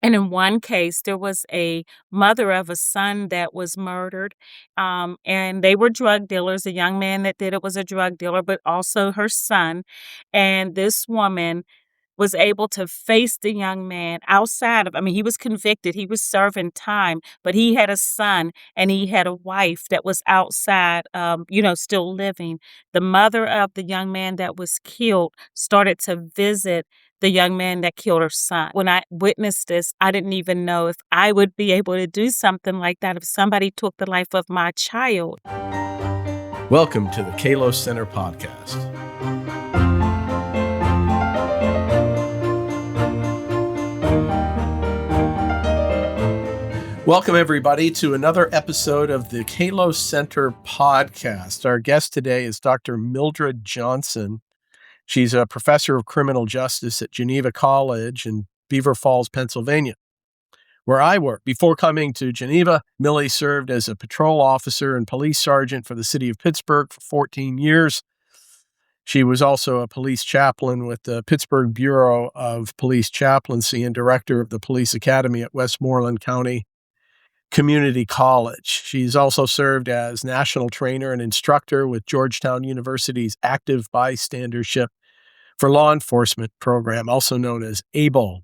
And in one case, there was a mother of a son that was murdered, and they were drug dealers. The young man that did it was a drug dealer, but also her son. And this woman was able to face the young man outside of, I mean, he was convicted, he was serving time, but he had a son and he had a wife that was outside, still living. The mother of the young man that was killed started to visit the young man that killed her son. When I witnessed this, I didn't even know if I would be able to do something like that if somebody took the life of my child. Welcome to the Kalos Center podcast. Welcome, everybody, to another episode of the Kalos Center podcast. Our guest today is Dr. Mildred Johnson. She's a professor of criminal justice at Geneva College in Beaver Falls, Pennsylvania, where I work. Before coming to Geneva, Millie served as a patrol officer and police sergeant for the city of Pittsburgh for 14 years. She was also a police chaplain with the Pittsburgh Bureau of Police Chaplaincy and director of the Police Academy at Westmoreland County Community College. She's also served as national trainer and instructor with Georgetown University's Active Bystandership for Law Enforcement program, also known as ABLE.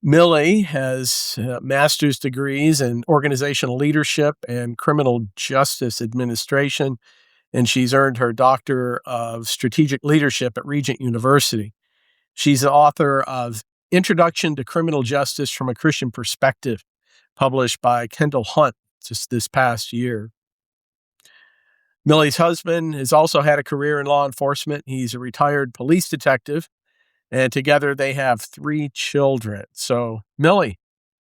Millie has master's degrees in organizational leadership and criminal justice administration, and she's earned her Doctor of Strategic Leadership at Regent University. She's the author of Introduction to Criminal Justice from a Christian Perspective, published by Kendall Hunt just this past year. Millie's husband has also had a career in law enforcement. He's a retired police detective, and together they have 3 children. So, Millie,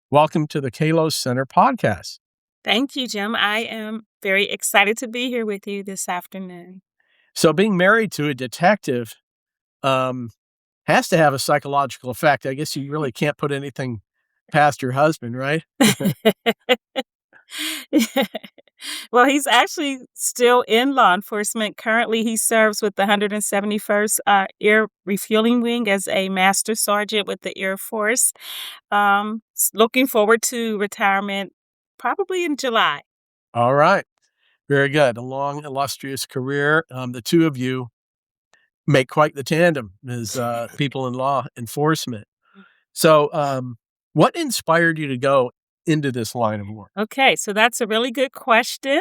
welcome to the Kalos Center podcast. Thank you, Jim. I am very excited to be here with you this afternoon. So, being married to a detective has to have a psychological effect. I guess you really can't put anything past your husband, right? Well, he's actually still in law enforcement. Currently, he serves with the 171st Air Refueling Wing as a master sergeant with the Air Force. Looking forward to retirement probably in July. All right. Very good. A long, illustrious career. The two of you make quite the tandem as people in law enforcement. So, what inspired you to go into this line of work? Okay, so that's a really good question.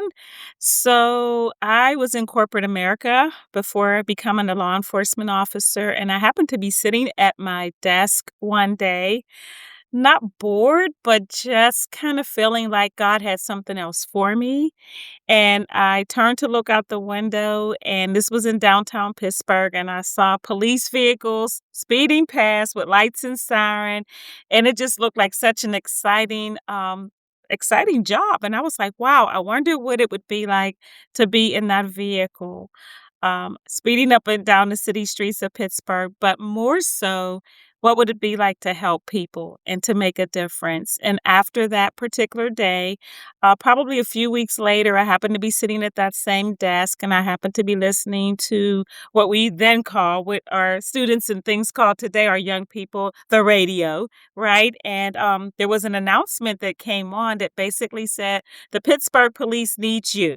So I was in corporate America before becoming a law enforcement officer, and I happened to be sitting at my desk one day, not bored, but just kind of feeling like God had something else for me. And I turned to look out the window, and this was in downtown Pittsburgh, and I saw police vehicles speeding past with lights and siren, and it just looked like such an exciting job. And I was like, wow, I wonder what it would be like to be in that vehicle, speeding up and down the city streets of Pittsburgh, but more so, what would it be like to help people and to make a difference? And after that particular day, probably a few weeks later, I happened to be sitting at that same desk, and I happened to be listening to what we then call, what our students and things call today, our young people, the radio, right? And there was an announcement that came on that basically said, the Pittsburgh police needs you,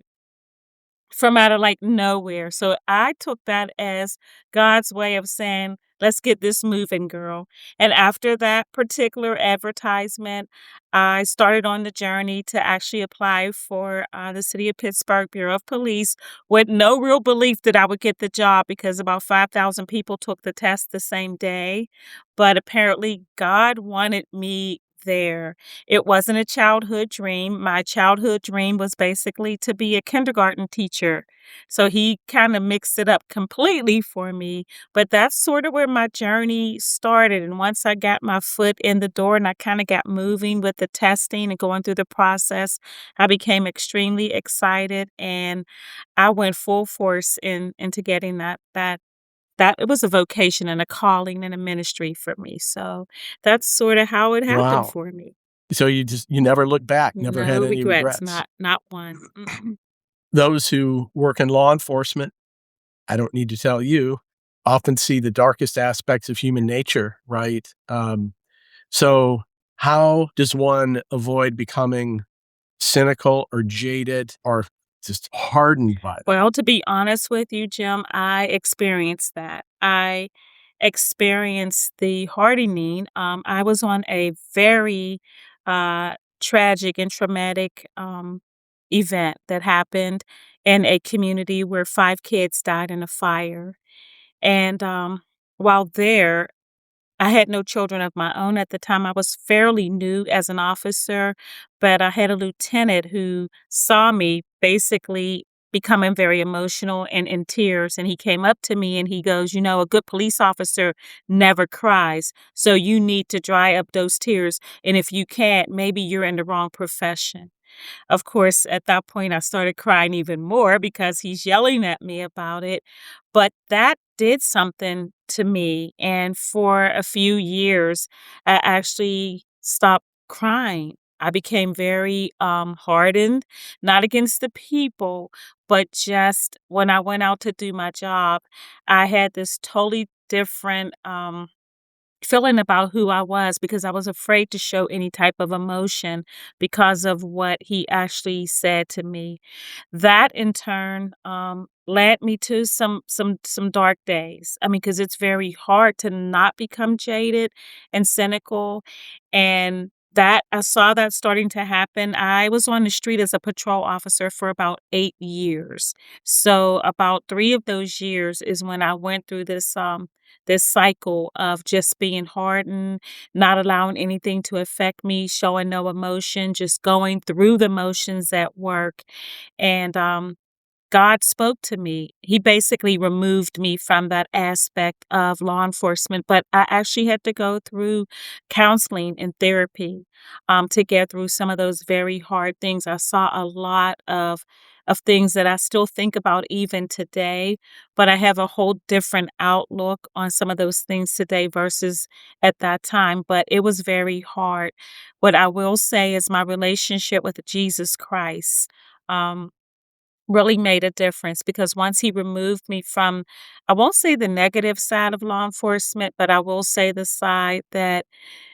from out of like nowhere. So I took that as God's way of saying, let's get this moving, girl. And after that particular advertisement, I started on the journey to actually apply for the City of Pittsburgh Bureau of Police with no real belief that I would get the job, because about 5,000 people took the test the same day. But apparently God wanted me there. It wasn't a childhood dream. My childhood dream was basically to be a kindergarten teacher. So he kind of mixed it up completely for me. But that's sort of where my journey started. And once I got my foot in the door and I kind of got moving with the testing and going through the process, I became extremely excited, and I went full force into getting that it was a vocation and a calling and a ministry for me. So that's sort of how it happened for me. So you never looked back, never had any regrets. Not one. Those who work in law enforcement, I don't need to tell you, often see the darkest aspects of human nature, right? So, how does one avoid becoming cynical or jaded or just hardened by that? Well, to be honest with you, Jim, I experienced that. I experienced the hardening. I was on a very tragic and traumatic event that happened in a community where 5 kids died in a fire. And while there, I had no children of my own at the time. I was fairly new as an officer, but I had a lieutenant who saw me basically becoming very emotional and in tears. And he came up to me and he goes, a good police officer never cries. So you need to dry up those tears. And if you can't, maybe you're in the wrong profession. Of course, at that point, I started crying even more because he's yelling at me about it. But that did something to me. And for a few years, I actually stopped crying. I became very hardened, not against the people, but just when I went out to do my job, I had this totally different feeling about who I was because I was afraid to show any type of emotion because of what he actually said to me. That in turn led me to some dark days. I mean, because it's very hard to not become jaded and cynical, and that I saw that starting to happen. I was on the street as a patrol officer for about 8 years. So about 3 of those years is when I went through this cycle of just being hardened, not allowing anything to affect me, showing no emotion, just going through the motions at work. And God spoke to me. He basically removed me from that aspect of law enforcement, but I actually had to go through counseling and therapy to get through some of those very hard things. I saw a lot of things that I still think about even today, but I have a whole different outlook on some of those things today versus at that time. But it was very hard. What I will say is my relationship with Jesus Christ. Um, really made a difference because once he removed me from, I won't say the negative side of law enforcement, but I will say the side that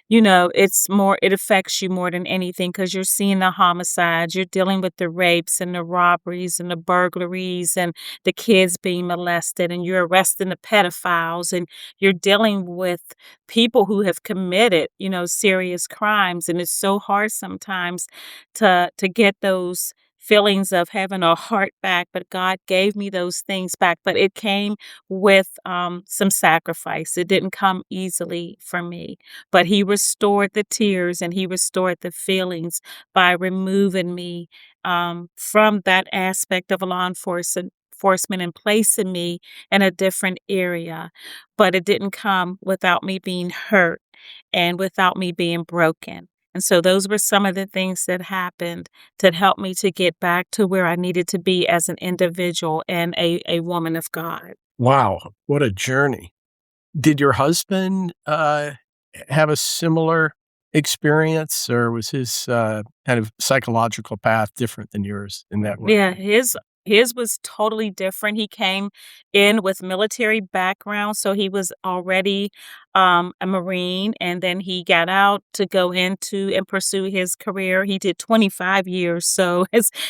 it affects you more than anything because you're seeing the homicides, you're dealing with the rapes and the robberies and the burglaries and the kids being molested, and you're arresting the pedophiles, and you're dealing with people who have committed, serious crimes. And it's so hard sometimes to get those feelings of having a heart back, but God gave me those things back. But it came with some sacrifice. It didn't come easily for me, but he restored the tears and he restored the feelings by removing me from that aspect of law enforcement and placing me in a different area. But it didn't come without me being hurt and without me being broken. And so those were some of the things that happened to help me to get back to where I needed to be as an individual and a woman of God. Wow, what a journey. Did your husband, have a similar experience, or was his, kind of psychological path different than yours in that way? Yeah, his was totally different. He came in with military background, so he was already a Marine, and then he got out to go into and pursue his career. He did 25 years, so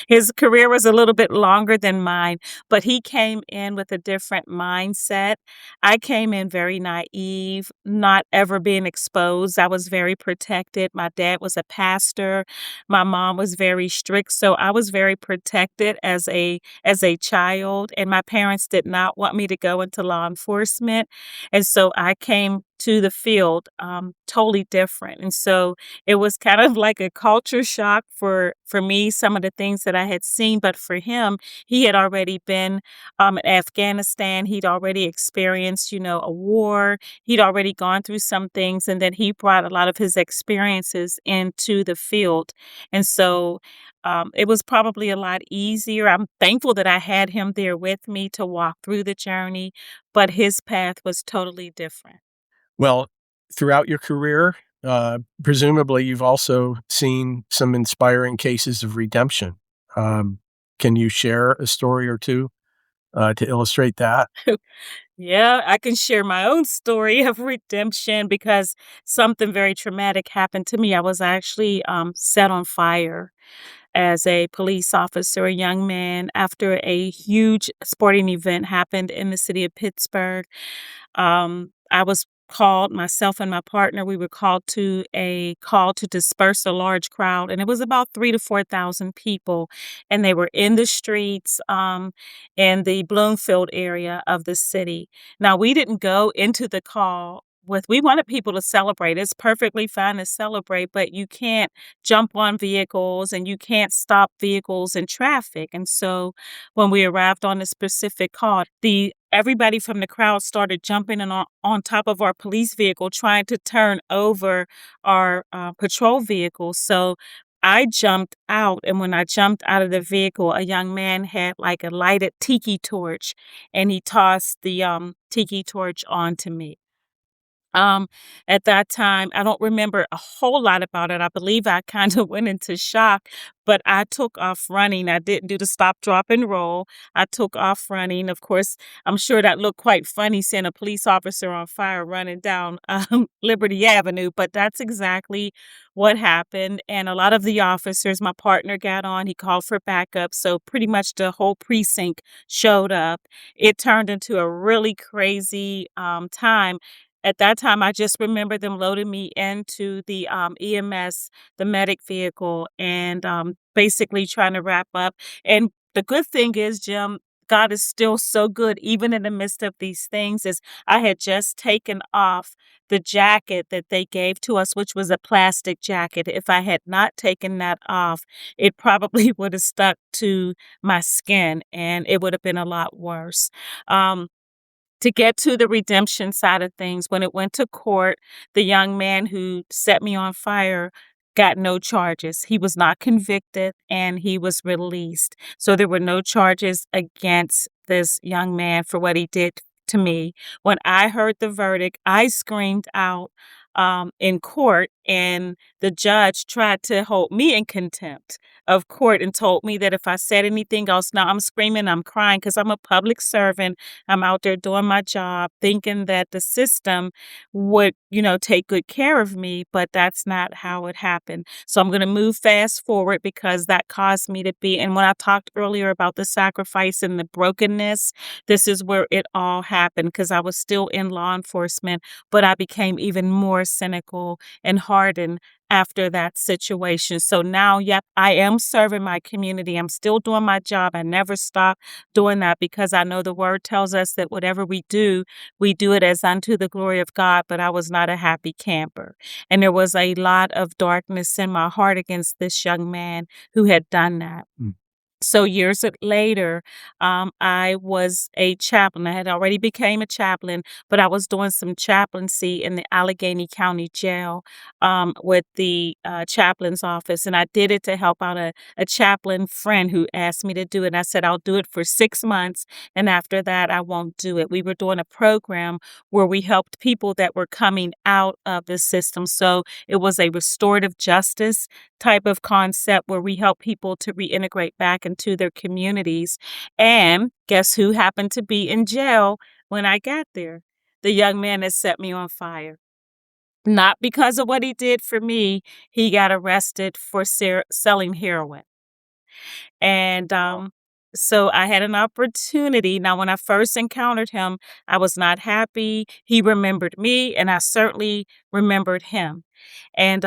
his career was a little bit longer than mine, but he came in with a different mindset. I came in very naive, not ever being exposed. I was very protected. My dad was a pastor. My mom was very strict, so I was very protected as a child, and my parents did not want me to go into law enforcement, and so I came to the field totally different. And so it was kind of like a culture shock for me, some of the things that I had seen, but for him, he had already been in Afghanistan. He'd already experienced, a war. He'd already gone through some things, and then he brought a lot of his experiences into the field. And so it was probably a lot easier. I'm thankful that I had him there with me to walk through the journey, but his path was totally different. Well, throughout your career, presumably you've also seen some inspiring cases of redemption. Um, can you share a story or two, to illustrate that? Yeah, I can share my own story of redemption because something very traumatic happened to me. I was actually set on fire as a police officer, a young man, after a huge sporting event happened in the city of Pittsburgh. I was called, myself and my partner, we were called to a call to disperse a large crowd, and it was about 3 to 4,000 people, and they were in the streets, in the Bloomfield area of the city. Now, we didn't go into the call with we wanted people to celebrate. It's perfectly fine to celebrate, but you can't jump on vehicles and you can't stop vehicles in traffic. And so when we arrived on the specific call, the everybody from the crowd started jumping on top of our police vehicle, trying to turn over our patrol vehicle. So I jumped out, and when I jumped out of the vehicle, a young man had like a lighted tiki torch, and he tossed the tiki torch onto me. Um, at that time, I don't remember a whole lot about it. I believe I kind of went into shock, but I took off running. I didn't do the stop, drop, and roll. I took off running. Of course, I'm sure that looked quite funny seeing a police officer on fire running down Liberty Avenue, but that's exactly what happened. And a lot of the officers, my partner got on, he called for backup. So pretty much the whole precinct showed up. It turned into a really crazy time. At that time, I just remember them loading me into the, EMS, the medic vehicle, and, basically trying to wrap up. And the good thing is, Jim, God is still so good even in the midst of these things, is I had just taken off the jacket that they gave to us, which was a plastic jacket. If I had not taken that off, it probably would have stuck to my skin, and it would have been a lot worse. Um to get to the redemption side of things, when it went to court, the young man who set me on fire got no charges. He was not convicted and he was released. So there were no charges against this young man for what he did to me. When I heard the verdict, I screamed out in court, and the judge tried to hold me in contempt of court and told me that if I said anything else, now I'm screaming, I'm crying because I'm a public servant. I'm out there doing my job, thinking that the system would, take good care of me, but that's not how it happened. So I'm going to move fast forward because that caused me to be. And when I talked earlier about the sacrifice and the brokenness, this is where it all happened because I was still in law enforcement, but I became even more cynical and hardened after that situation. So now, yep, I am serving my community. I'm still doing my job. I never stop doing that because I know the word tells us that whatever we do it as unto the glory of God. But I was not a happy camper. And there was a lot of darkness in my heart against this young man who had done that. So years later, I was a chaplain. I had already became a chaplain, but I was doing some chaplaincy in the Allegheny County Jail with the chaplain's office. And I did it to help out a chaplain friend who asked me to do it. And I said, I'll do it for 6 months. And after that, I won't do it. We were doing a program where we helped people that were coming out of the system. So it was a restorative justice type of concept where we help people to reintegrate back into their communities. And guess who happened to be in jail when I got there? The young man that set me on fire. Not because of what he did for me, he got arrested for selling heroin. And so I had an opportunity. Now, when I first encountered him, I was not happy. He remembered me, and I certainly remembered him. And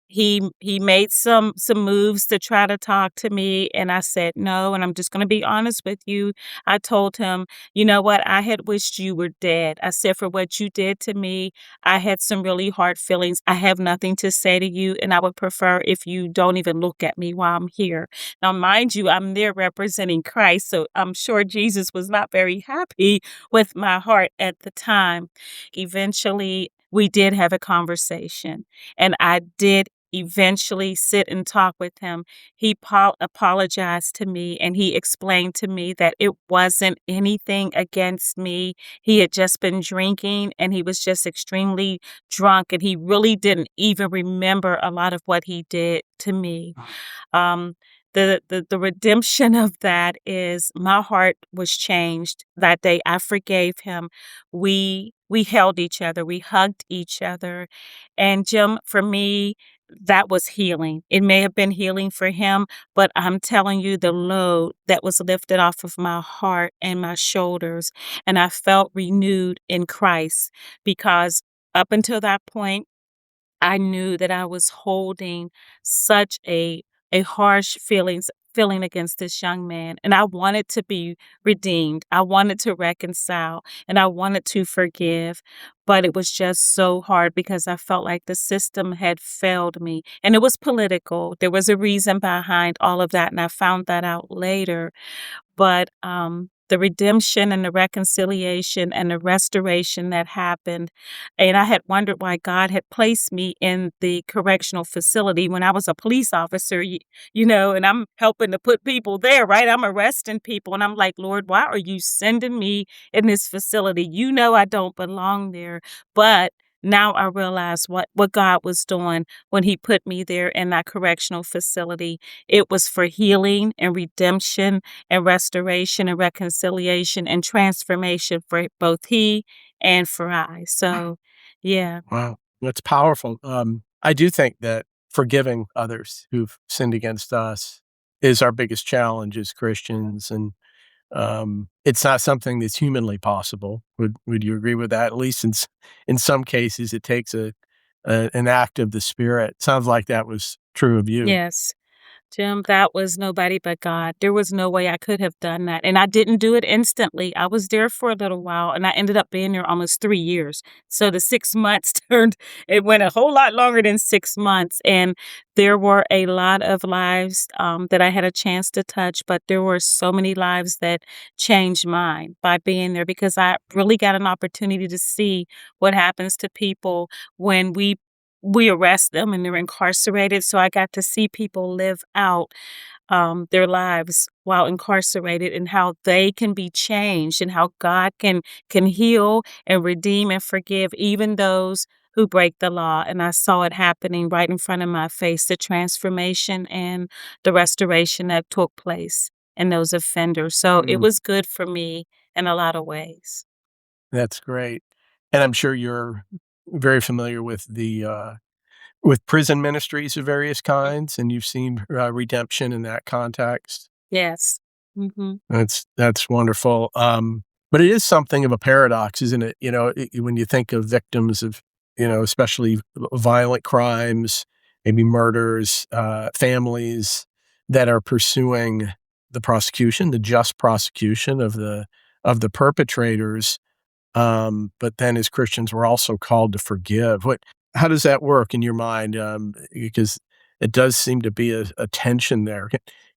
he made some moves to try to talk to me, and I said no. And I'm just going to be honest with you. I told him, you know what? I had wished you were dead. I said, for what you did to me, I had some really hard feelings. I have nothing to say to you, and I would prefer if you don't even look at me while I'm here. Now, mind you, I'm there representing Christ, so I'm sure Jesus was not very happy with my heart at the time. Eventually, we did have a conversation, and I did eventually sit and talk with him. He apologized to me, and he explained to me that it wasn't anything against me. He had just been drinking, and he was just extremely drunk, and he really didn't even remember a lot of what he did to me. Um, the redemption of that is my heart was changed that day. I forgave him. We held each other, we hugged each other, and Jim, for me, that was healing. It may have been healing for him, but I'm telling you the load that was lifted off of my heart and my shoulders, and I felt renewed in Christ because up until that point, I knew that I was holding such a harsh feeling against this young man, and I wanted to be redeemed. I wanted to reconcile, and I wanted to forgive, but it was just so hard because I felt like the system had failed me, and it was political. There was a reason behind all of that, and I found that out later. But, the redemption and the reconciliation and the restoration that happened, and I had wondered why God had placed me in the correctional facility when I was a police officer, and I'm helping to put people there, right? I'm arresting people, and I'm like, "Lord, why are you sending me in this facility? You know I don't belong there." But now I realize what God was doing when he put me there in that correctional facility. It was for healing and redemption and restoration and reconciliation and transformation for both he and for I. So, yeah. Wow, that's powerful. I do think that forgiving others who've sinned against us is our biggest challenge as Christians, and it's not something that's humanly possible. Would you agree with that? At least in some cases, it takes an act of the Spirit. Sounds like that was true of you. Yes. Jim, that was nobody but God. There was no way I could have done that, and I didn't do it instantly. I was there for a little while, and I ended up being there almost 3 years. So the 6 months it went a whole lot longer than 6 months, and there were a lot of lives, that I had a chance to touch, but there were so many lives that changed mine by being there because I really got an opportunity to see what happens to people when we arrest them and they're incarcerated, so I got to see people live out, their lives while incarcerated and how they can be changed and how God can heal and redeem and forgive even those who break the law, and I saw it happening right in front of my face, the transformation and the restoration that took place in those offenders, so it Mm, was good for me in a lot of ways. that's great, and I'm sure you're very familiar with prison ministries of various kinds, and you've seen, redemption in that context. Yes. Mhm. That's wonderful, but it is something of a paradox, isn't it? When you think of victims of, especially violent crimes, maybe murders, families that are pursuing the just prosecution of the perpetrators, but then as Christians, we're also called to forgive. How does that work in your mind? Because it does seem to be a tension there.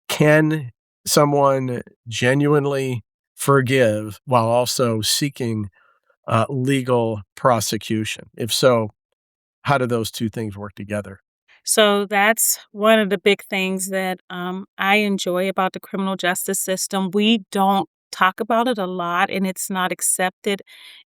Can someone genuinely forgive while also seeking legal prosecution? If so, how do those two things work together? So that's one of the big things that I enjoy about the criminal justice system. We don't talk about it a lot and it's not accepted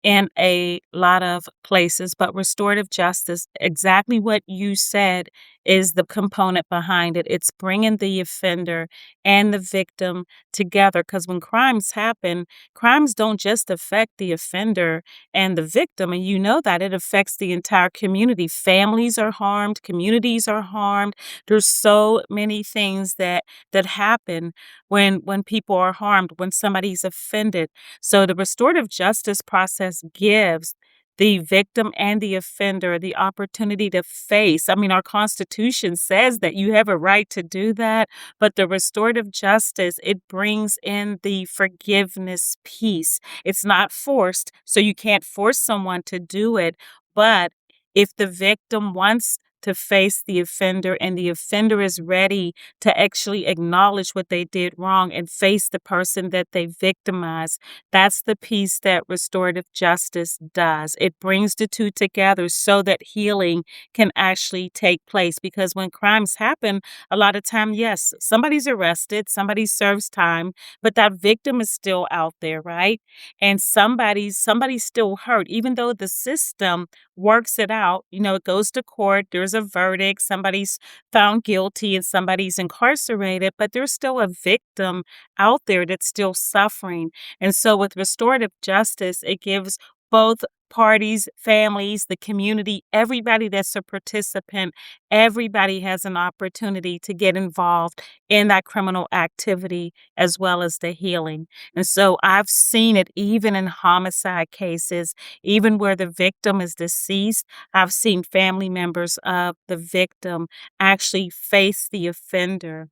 in a lot of places, but restorative justice, exactly what you said, is the component behind it. It's bringing the offender and the victim together because when crimes happen, crimes don't just affect the offender and the victim, and you know that it affects the entire community. Families are harmed, communities are harmed. There's so many things that happen when people are harmed, when somebody's offended. So the restorative justice process gives the victim and the offender the opportunity to face. I mean, our Constitution says that you have a right to do that, but the restorative justice, it brings in the forgiveness piece. It's not forced, so you can't force someone to do it, but if the victim wants to face the offender and the offender is ready to actually acknowledge what they did wrong and face the person that they victimized, that's the piece that restorative justice does. It brings the two together so that healing can actually take place. Because when crimes happen, a lot of time, yes, somebody's arrested, somebody serves time, but that victim is still out there, right? And somebody's still hurt, even though the system works it out. It goes to court, there's a verdict, somebody's found guilty and somebody's incarcerated, but there's still a victim out there that's still suffering. And so with restorative justice, it gives both parties, families, the community, everybody that's a participant, everybody has an opportunity to get involved in that criminal activity as well as the healing. And so I've seen it even in homicide cases, even where the victim is deceased. I've seen family members of the victim actually face the offender.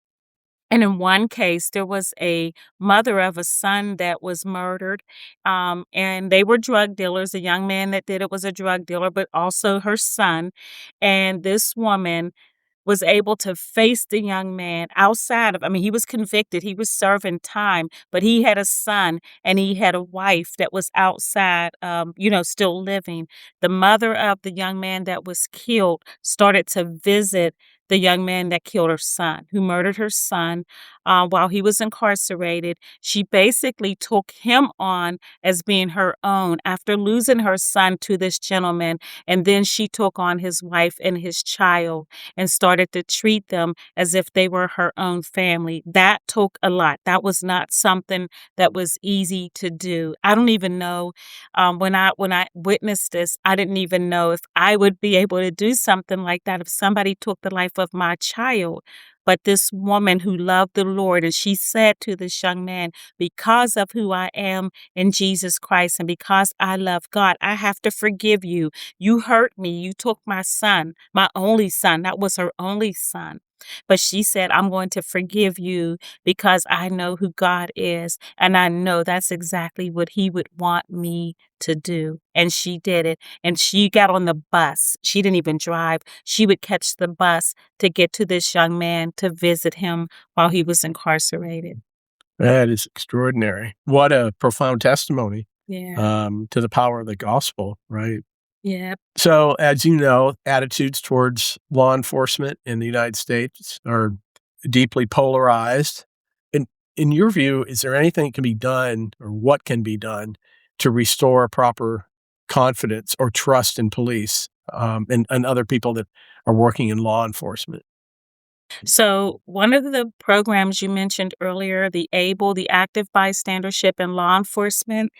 And in one case, there was a mother of a son that was murdered, and they were drug dealers. The young man that did it was a drug dealer, but also her son. And this woman was able to face the young man outside of, I mean, he was convicted, he was serving time, but he had a son and he had a wife that was outside, still living. The mother of the young man that was killed started to visit the young man that killed her son, who murdered her son, while he was incarcerated. She basically took him on as being her own after losing her son to this gentleman, and then she took on his wife and his child and started to treat them as if they were her own family. That took a lot. That was not something that was easy to do. I don't even know, when I witnessed this, I didn't even know if I would be able to do something like that if somebody took the life of my child. But this woman who loved the Lord, and she said to this young man, because of who I am in Jesus Christ and because I love God, I have to forgive you. You hurt me. You took my son, my only son. That was her only son. But she said, I'm going to forgive you because I know who God is. And I know that's exactly what he would want me to do. And she did it. And she got on the bus. She didn't even drive. She would catch the bus to get to this young man to visit him while he was incarcerated. That is extraordinary. What a profound testimony, Yeah. to the power of the gospel, right? Yeah. So, as you know, attitudes towards law enforcement in the United States are deeply polarized. In your view, is there anything that can be done or what can be done to restore a proper confidence or trust in police, and other people that are working in law enforcement? So, one of the programs you mentioned earlier, the ABLE, the Active Bystandership in Law Enforcement,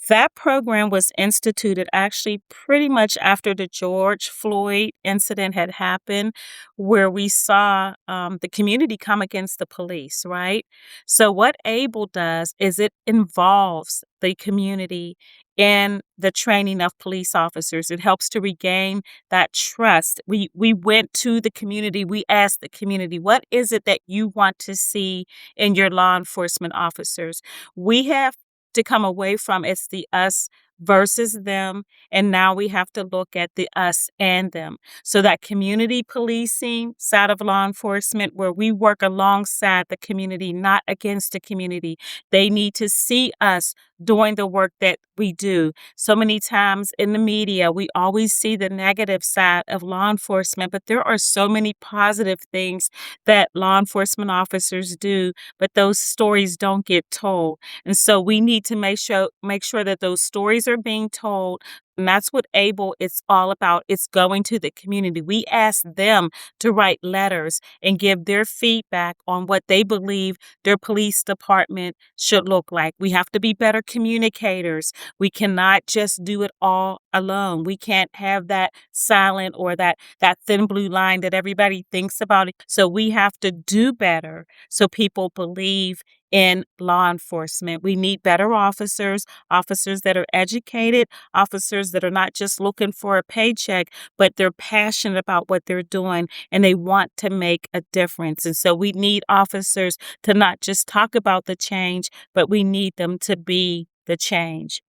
that program was instituted actually pretty much after the George Floyd incident had happened, where we saw the community come against the police, right? So, what ABLE does is it involves the community in the training of police officers. It helps to regain that trust. We went to the community. We asked the community, what is it that you want to see in your law enforcement officers? We have to come away from it's the us versus them. And now we have to look at the us and them. So that community policing side of law enforcement, where we work alongside the community, not against the community. They need to see us doing the work that we do. So many times in the media, we always see the negative side of law enforcement, but there are so many positive things that law enforcement officers do, but those stories don't get told. And so we need to make sure that those stories are being told. And that's what ABLE is all about. It's going to the community. We ask them to write letters and give their feedback on what they believe their police department should look like. We have to be better communicators. We cannot just do it all alone. We can't have that silent or that thin blue line that everybody thinks about it. So we have to do better so people believe in law enforcement. We need better officers, officers that are educated, officers that are not just looking for a paycheck, but they're passionate about what they're doing and they want to make a difference. And so we need officers to not just talk about the change, but we need them to be the change.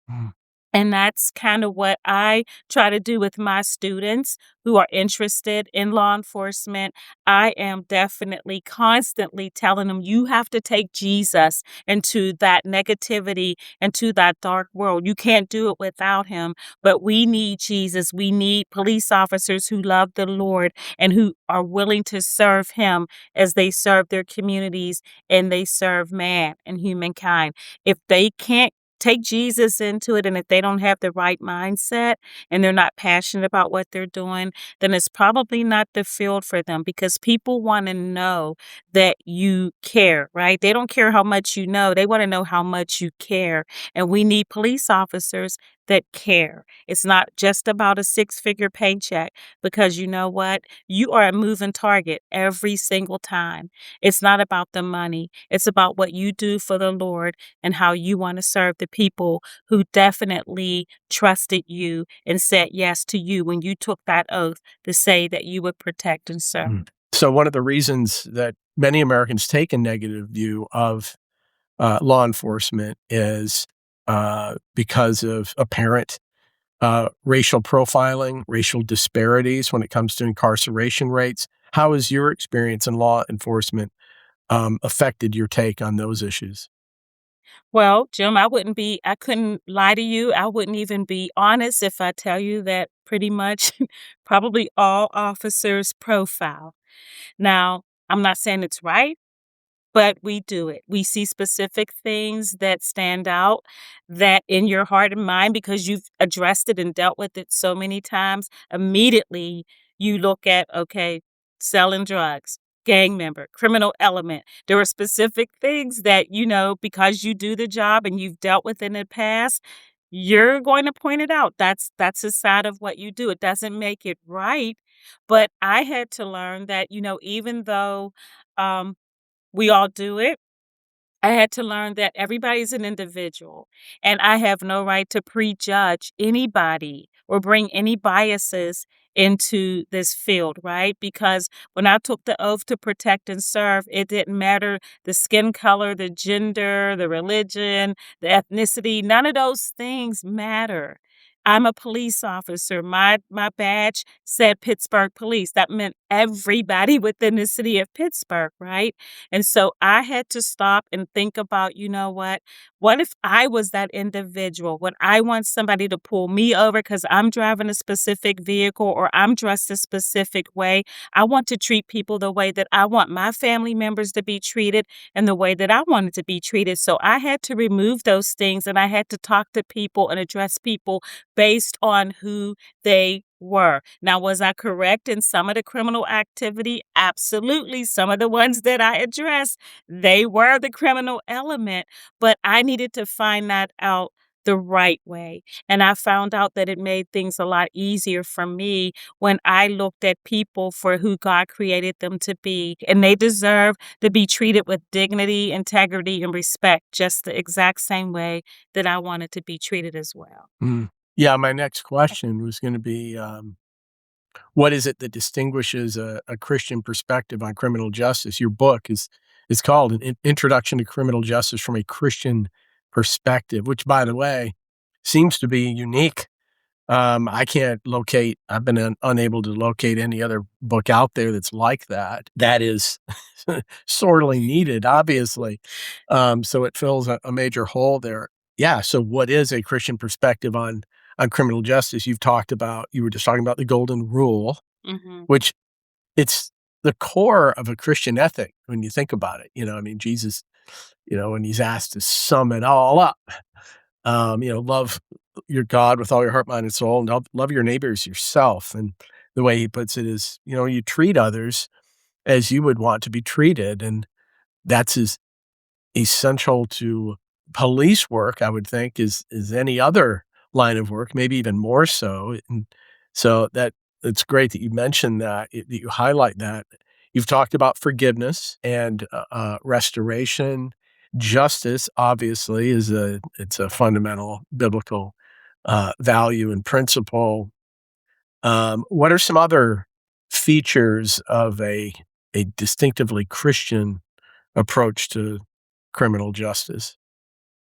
And that's kind of what I try to do with my students who are interested in law enforcement. I am definitely constantly telling them, you have to take Jesus into that negativity, into that dark world. You can't do it without him, but we need Jesus. We need police officers who love the Lord and who are willing to serve him as they serve their communities and they serve man and humankind. If they can't take Jesus into it, and if they don't have the right mindset and they're not passionate about what they're doing, then it's probably not the field for them because people wanna know that you care, right? They don't care how much you know, they wanna know how much you care, and we need police officers that care. It's not just about a six-figure paycheck because you know what? You are a moving target every single time. It's not about the money. It's about what you do for the Lord and how you want to serve the people who definitely trusted you and said yes to you when you took that oath to say that you would protect and serve. So one of the reasons that many Americans take a negative view of law enforcement is because of apparent racial profiling, racial disparities when it comes to incarceration rates. How has your experience in law enforcement affected your take on those issues? Well, Jim, I couldn't lie to you. I wouldn't even be honest if I tell you that pretty much probably all officers profile. Now, I'm not saying it's right. But we do it. We see specific things that stand out that in your heart and mind, because you've addressed it and dealt with it so many times, immediately you look at, okay, selling drugs, gang member, criminal element. There are specific things that, because you do the job and you've dealt with in the past, you're going to point it out. That's a side of what you do. It doesn't make it right. But I had to learn that, even though um we all do it. I had to learn that everybody's an individual, and I have no right to prejudge anybody or bring any biases into this field, right? Because when I took the oath to protect and serve, it didn't matter the skin color, the gender, the religion, the ethnicity, none of those things matter. I'm a police officer. My badge said Pittsburgh Police. That meant everybody within the city of Pittsburgh, right? And so I had to stop and think about, you know what? What if I was that individual? Would I want somebody to pull me over because I'm driving a specific vehicle or I'm dressed a specific way? I want to treat people the way that I want my family members to be treated and the way that I wanted to be treated. So I had to remove those things and I had to talk to people and address people based on who they were. Now, was I correct in some of the criminal activity? Absolutely. Some of the ones that I addressed, they were the criminal element, but I needed to find that out the right way. And I found out that it made things a lot easier for me when I looked at people for who God created them to be. And they deserve to be treated with dignity, integrity, and respect, just the exact same way that I wanted to be treated as well. Mm. Yeah, my next question was going to be, what is it that distinguishes a Christian perspective on criminal justice? Your book is called Introduction to Criminal Justice from a Christian Perspective, which, by the way, seems to be unique. I can't locate I've been unable to locate any other book out there that's like that. That is sorely needed, obviously. So it fills a major hole there. Yeah, so what is a Christian perspective on criminal justice? You were just talking about the golden rule, Mhm. which it's the core of a Christian ethic when you think about it. I mean, Jesus, when he's asked to sum it all up, love your God with all your heart, mind, and soul, and love your neighbors yourself. And the way he puts it is, you treat others as you would want to be treated. And that's as essential to police work, I would think, is any other line of work, maybe even more so. And so it's great that you mentioned that you highlight that. You've talked about forgiveness and restoration. Justice, obviously, it's a fundamental biblical value and principle. What are some other features of a distinctively Christian approach to criminal justice?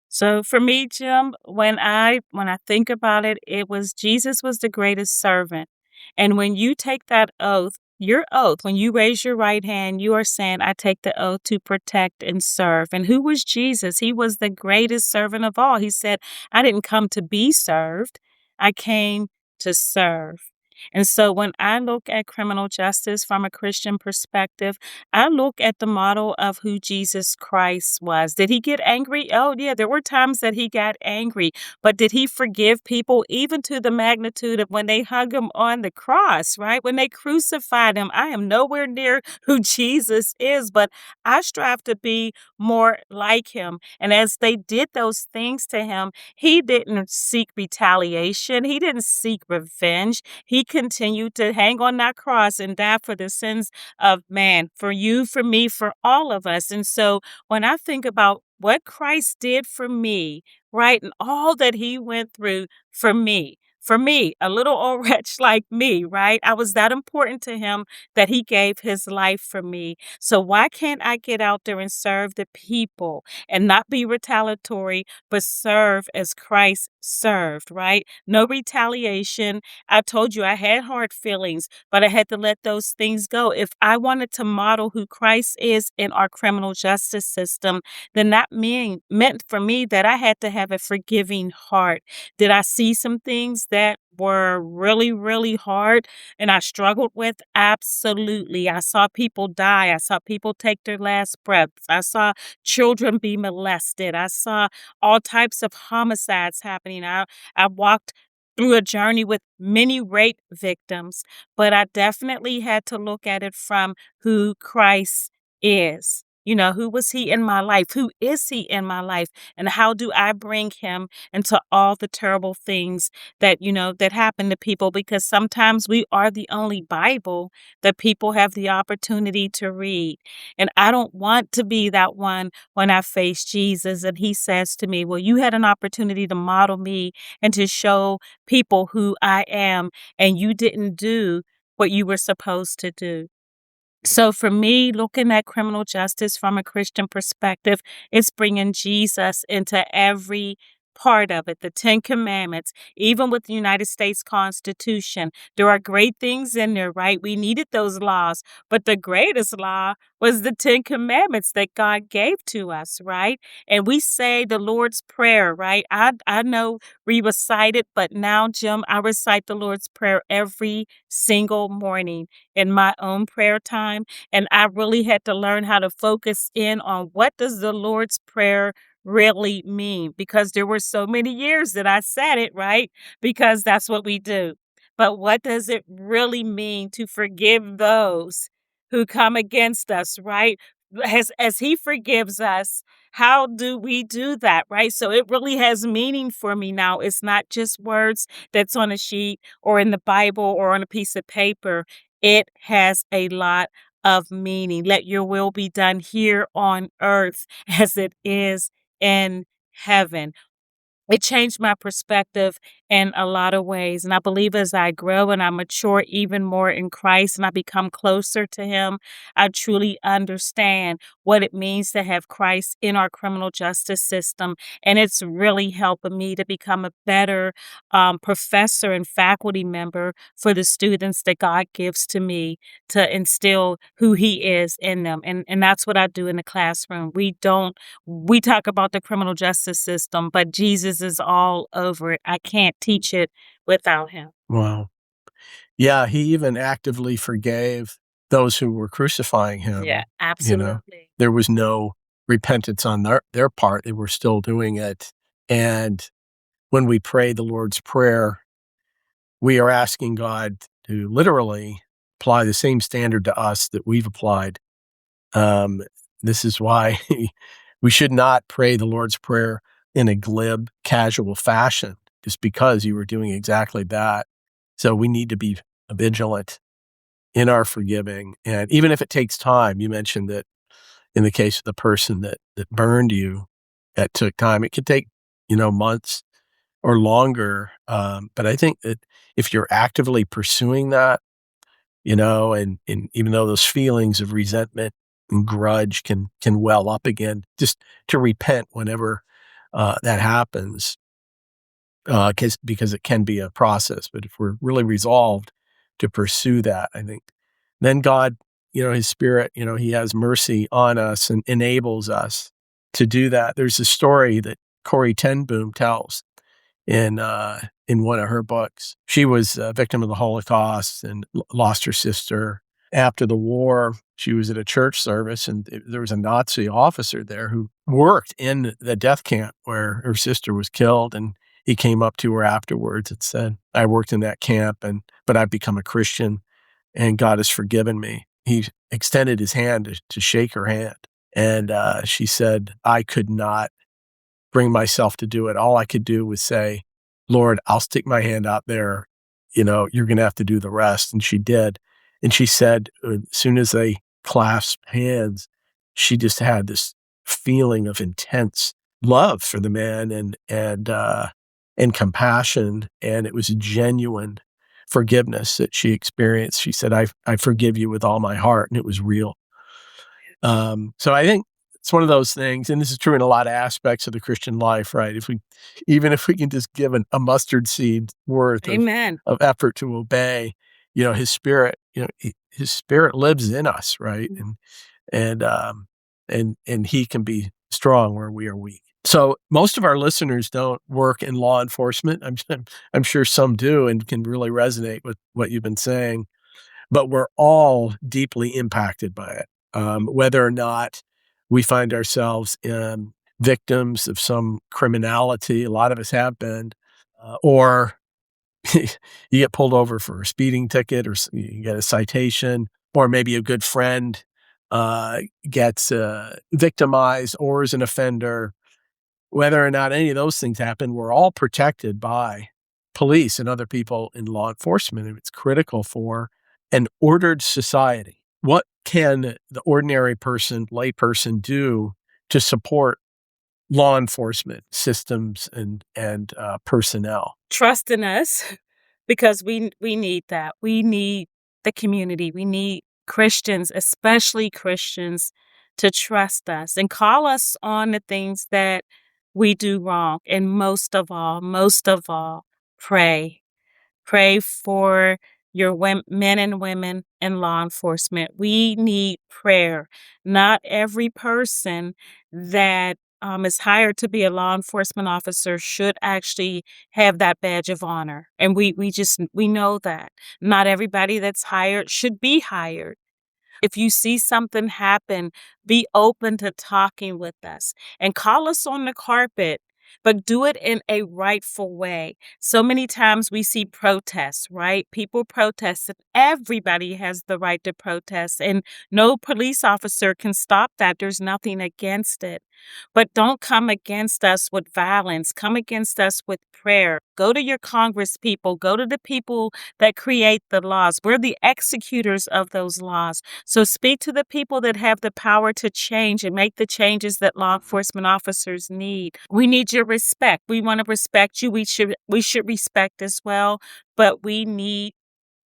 So for me, Jim, when I think about it, it was Jesus was the greatest servant. And when you take that oath, your oath, when you raise your right hand, you are saying, I take the oath to protect and serve. And who was Jesus? He was the greatest servant of all. He said, I didn't come to be served. I came to serve. And so when I look at criminal justice from a Christian perspective, I look at the model of who Jesus Christ was. Did he get angry? Oh, yeah, there were times that he got angry, but did he forgive people even to the magnitude of when they hung him on the cross, right? When they crucified him? I am nowhere near who Jesus is, but I strive to be more like him. And as they did those things to him, he didn't seek retaliation, he didn't seek revenge. He continued to hang on that cross and die for the sins of man, for you, for me, for all of us. And so when I think about what Christ did for me, right, and all that he went through for me, a little old wretch like me, right? I was that important to him that he gave his life for me. So why can't I get out there and serve the people and not be retaliatory, but serve as Christ served, right? No retaliation. I told you I had hard feelings, but I had to let those things go. If I wanted to model who Christ is in our criminal justice system, then that meant for me that I had to have a forgiving heart. Did I see some things that were really, really hard and I struggled with? Absolutely. I saw people die. I saw people take their last breaths. I saw children be molested. I saw all types of homicides happening. I walked through a journey with many rape victims, but I definitely had to look at it from who Christ is. You know, who was he in my life? Who is he in my life? And how do I bring him into all the terrible things that, that happen to people? Because sometimes we are the only Bible that people have the opportunity to read. And I don't want to be that one when I face Jesus and he says to me, well, you had an opportunity to model me and to show people who I am, and you didn't do what you were supposed to do. So for me, looking at criminal justice from a Christian perspective, it's bringing Jesus into every part of it. The Ten Commandments, even with the United States Constitution, there are great things in there, right? We needed those laws, but the greatest law was the Ten Commandments that God gave to us, right? And we say the Lord's Prayer, right? I know we recite it, but now, Jim, I recite the Lord's Prayer every single morning in my own prayer time. And I really had to learn how to focus in on what does the Lord's Prayer really mean? Because there were so many years that I said it, right? Because that's what we do. But what does it really mean to forgive those who come against us, right? As he forgives us, how do we do that, right? So it really has meaning for me now. It's not just words that's on a sheet or in the Bible or on a piece of paper. It has a lot of meaning. Let your will be done here on earth as it is in heaven. It changed my perspective in a lot of ways. And I believe as I grow and I mature even more in Christ and I become closer to him, I truly understand what it means to have Christ in our criminal justice system. And it's really helping me to become a better professor and faculty member for the students that God gives to me to instill who he is in them. And that's what I do in the classroom. We talk about the criminal justice system, but Jesus is all over it. I can't teach it without him. Wow. Yeah, he even actively forgave those who were crucifying Yeah, him, you know? absolutely. There was no repentance on their part, they were still doing it, and when we pray the Lord's Prayer, we are asking God to literally apply the same standard to us that we've applied. Um, this is why we should not pray the Lord's Prayer in a glib, casual fashion, just because you were doing exactly that. So we need to be vigilant in our forgiving. And even if it takes time, you mentioned that in the case of the person that burned you, that took time. It could take, months or longer. But I think that if you're actively pursuing that, and even though those feelings of resentment and grudge can well up again, just to repent whenever that happens, because it can be a process. But if we're really resolved to pursue that, I think then God, his spirit, he has mercy on us and enables us to do that. There's a story that Corrie ten Boom tells in one of her books. She was a victim of the Holocaust and lost her sister. After the war, she was at a church service, and there was a Nazi officer there who worked in the death camp where her sister was killed, and he came up to her afterwards and said, "I worked in that camp, but I've become a Christian, and God has forgiven me." He extended his hand to shake her hand, and she said, "I could not bring myself to do it. All I could do was say, 'Lord, I'll stick my hand out there. You're going to have to do the rest.'" And she did. And she said, as soon as they clasped hands, she just had this feeling of intense love for the man and compassion. And it was genuine forgiveness that she experienced. She said, I forgive you with all my heart. And it was real. So I think it's one of those things, and this is true in a lot of aspects of the Christian life, right? Even if we can just give a mustard seed worth Amen. of effort to obey, his spirit, his spirit lives in us, right? And, and he can be strong where we are weak. So most of our listeners don't work in law enforcement. I'm sure some do and can really resonate with what you've been saying, but we're all deeply impacted by it. Whether or not we find ourselves victims of some criminality, a lot of us have been, or you get pulled over for a speeding ticket, or you get a citation, or maybe a good friend gets victimized or is an offender. Whether or not any of those things happen, we're all protected by police and other people in law enforcement, and it's critical for an ordered society. What can the ordinary person, layperson, do to support law enforcement systems and personnel? Trust in us because we need that. We need the community. We need Christians, especially Christians, to trust us and call us on the things that we do wrong. And most of all, pray. Pray for your men and women in law enforcement. We need prayer. Not every person that is hired to be a law enforcement officer should actually have that badge of honor. And we know that. Not everybody that's hired should be hired. If you see something happen, be open to talking with us and call us on the carpet, but do it in a rightful way. So many times we see protests, right? People protest, and everybody has the right to protest, and no police officer can stop that. There's nothing against it. But don't come against us with violence. Come against us with prayer. Go to your Congress people. Go to the people that create the laws. We're the executors of those laws. So speak to the people that have the power to change and make the changes that law enforcement officers need. We need your respect. We want to respect you. We should respect as well, but we need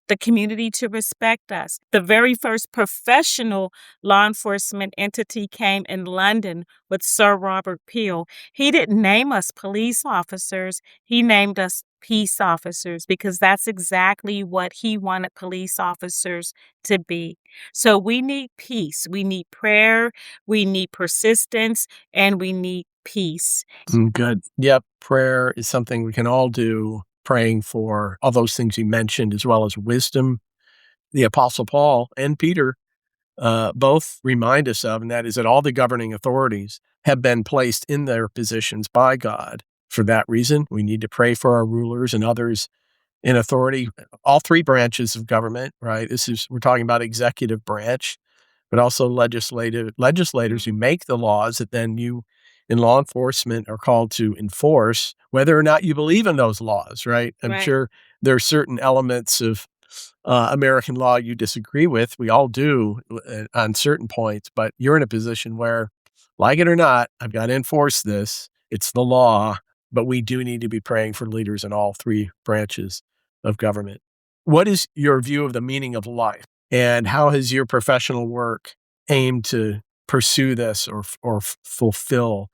the community to respect us. The very first professional law enforcement entity came in London with Sir Robert Peel. He didn't name us police officers. He named us peace officers because that's exactly what he wanted police officers to be. So we need peace. We need prayer. We need persistence, and we need peace. Good. Yep. Prayer is something we can all do, praying for all those things you mentioned, as well as wisdom. The Apostle Paul and Peter both remind us of, and that is that all the governing authorities have been placed in their positions by God. For that reason, we need to pray for our rulers and others in authority, all three branches of government, right? We're talking about executive branch, but also legislators who make the laws that then you in law enforcement are called to enforce, whether or not you believe in those laws, right? I'm Right. sure there are certain elements of American law you disagree with. We all do on certain points, but you're in a position where, like it or not, I've got to enforce this. It's the law, but we do need to be praying for leaders in all three branches of government. What is your view of the meaning of life, and how has your professional work aimed to pursue this or fulfill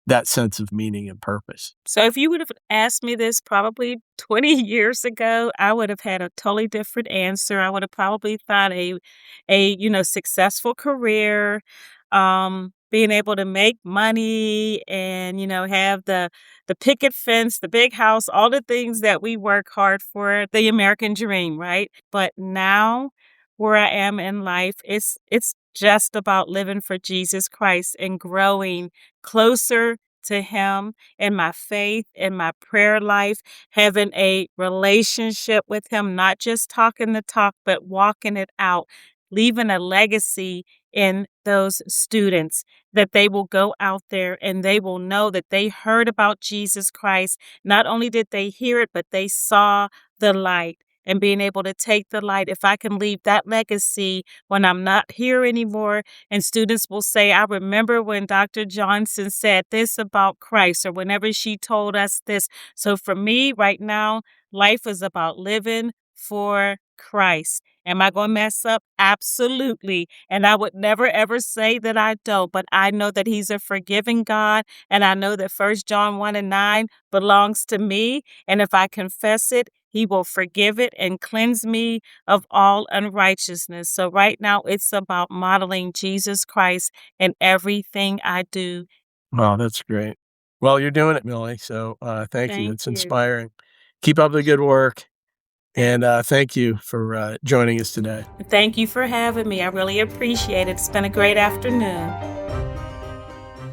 that sense of meaning and purpose? So if you would have asked me this probably 20 years ago, I would have had a totally different answer. I would have probably thought a successful career, being able to make money and, have the picket fence, the big house, all the things that we work hard for, the American dream, right? But now where I am in life, it's just about living for Jesus Christ and growing closer to him in my faith, in my prayer life, having a relationship with him, not just talking the talk, but walking it out, leaving a legacy in those students that they will go out there and they will know that they heard about Jesus Christ. Not only did they hear it, but they saw the light. And being able to take the light, if I can leave that legacy when I'm not here anymore, and students will say, I remember when Dr. Johnson said this about Christ, or whenever she told us this. So for me right now, life is about living for Christ. Am I going to mess up? Absolutely. And I would never, ever say that I don't, but I know that he's a forgiving God. And I know that 1 John 1:9 belongs to me. And if I confess it, he will forgive it and cleanse me of all unrighteousness. So right now, it's about modeling Jesus Christ in everything I do. Wow, that's great. Well, you're doing it, Millie. So thank you. Thank It's you. inspiring. Keep up the good work. And thank you for joining us today. Thank you for having me. I really appreciate it. It's been a great afternoon.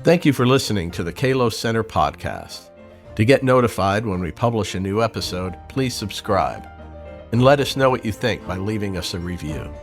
Thank you for listening to the Kalos Center podcast. To get notified when we publish a new episode, please subscribe. And let us know what you think by leaving us a review.